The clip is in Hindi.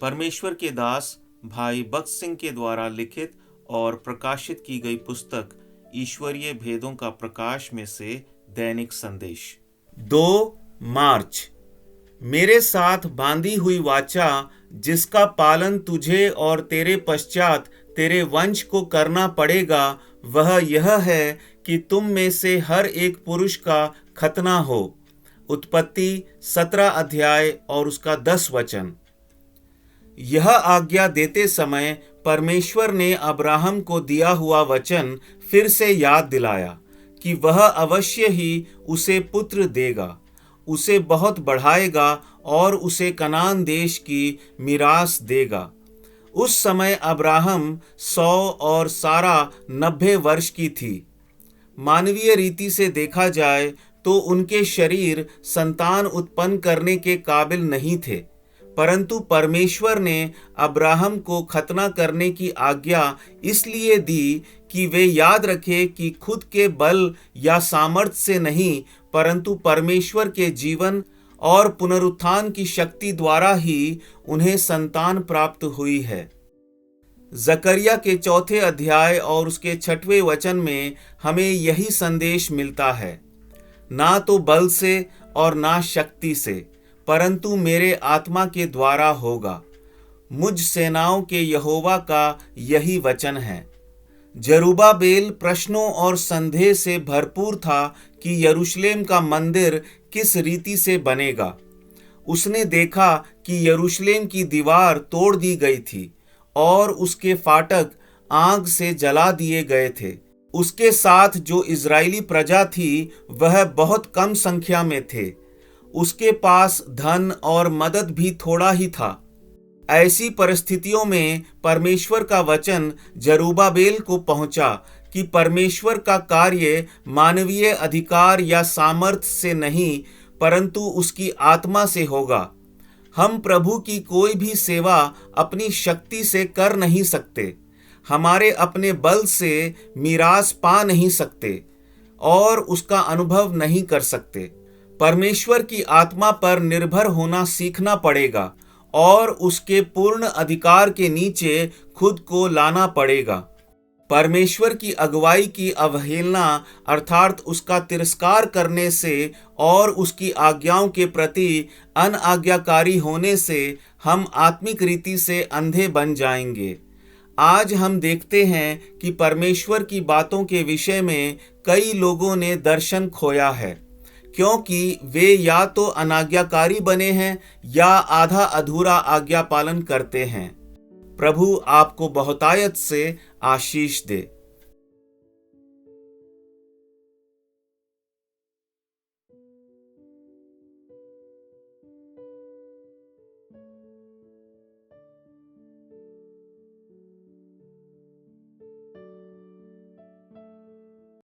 परमेश्वर के दास भाई बख्श सिंह के द्वारा लिखित और प्रकाशित की गई पुस्तक ईश्वरीय भेदों का प्रकाश में से दैनिक संदेश 2 मार्च। मेरे साथ बांधी हुई वाचा जिसका पालन तुझे और तेरे पश्चात तेरे वंश को करना पड़ेगा वह यह है कि तुम में से हर एक पुरुष का खतना हो। उत्पत्ति 17 अध्याय और उसका 10 वचन। यह आज्ञा देते समय परमेश्वर ने अब्राहम को दिया हुआ वचन फिर से याद दिलाया कि वह अवश्य ही उसे पुत्र देगा, उसे बहुत बढ़ाएगा और उसे कनान देश की मिरास देगा। उस समय अब्राहम 100 और सारा 90 वर्ष की थी। मानवीय रीति से देखा जाए तो उनके शरीर संतान उत्पन्न करने के काबिल नहीं थे, परंतु परमेश्वर ने अब्राहम को खतना करने की आज्ञा इसलिए दी कि वे याद रखें कि खुद के बल या सामर्थ्य से नहीं, परंतु परमेश्वर के जीवन और पुनरुत्थान की शक्ति द्वारा ही उन्हें संतान प्राप्त हुई है। जकरिया के 4 अध्याय और उसके 6वें वचन में हमें यही संदेश मिलता है, ना तो बल से और ना शक्ति से, परंतु मेरे आत्मा के द्वारा होगा। मुझ सेनाओं के यहोवा का यही वचन है। जरुब्बाबेल प्रश्नों और संदेह से भरपूर था कि यरूशलेम का मंदिर किस रीति से बनेगा। उसने देखा कि यरूशलेम की दीवार तोड़ दी गई थी और उसके फाटक आग से जला दिए गए थे। उसके साथ जो इजरायली प्रजा थी वह बहुत कम संख्या में थे। उसके पास धन और मदद भी थोड़ा ही था। ऐसी परिस्थितियों में परमेश्वर का वचन जरुब्बाबेल को पहुंचा कि परमेश्वर का कार्य मानवीय अधिकार या सामर्थ्य से नहीं, परंतु उसकी आत्मा से होगा। हम प्रभु की कोई भी सेवा अपनी शक्ति से कर नहीं सकते, हमारे अपने बल से मिरास पा नहीं सकते और उसका अनुभव नहीं कर सकते। परमेश्वर की आत्मा पर निर्भर होना सीखना पड़ेगा और उसके पूर्ण अधिकार के नीचे खुद को लाना पड़ेगा। परमेश्वर की अगुवाई की अवहेलना अर्थात उसका तिरस्कार करने से और उसकी आज्ञाओं के प्रति अनाज्ञाकारी होने से हम आत्मिक रीति से अंधे बन जाएंगे। आज हम देखते हैं कि परमेश्वर की बातों के विषय में कई लोगों ने दर्शन खोया है, क्योंकि वे या तो अनाज्ञाकारी बने हैं या आधा अधूरा आज्ञा पालन करते हैं। प्रभु आपको बहुतायत से आशीष दे।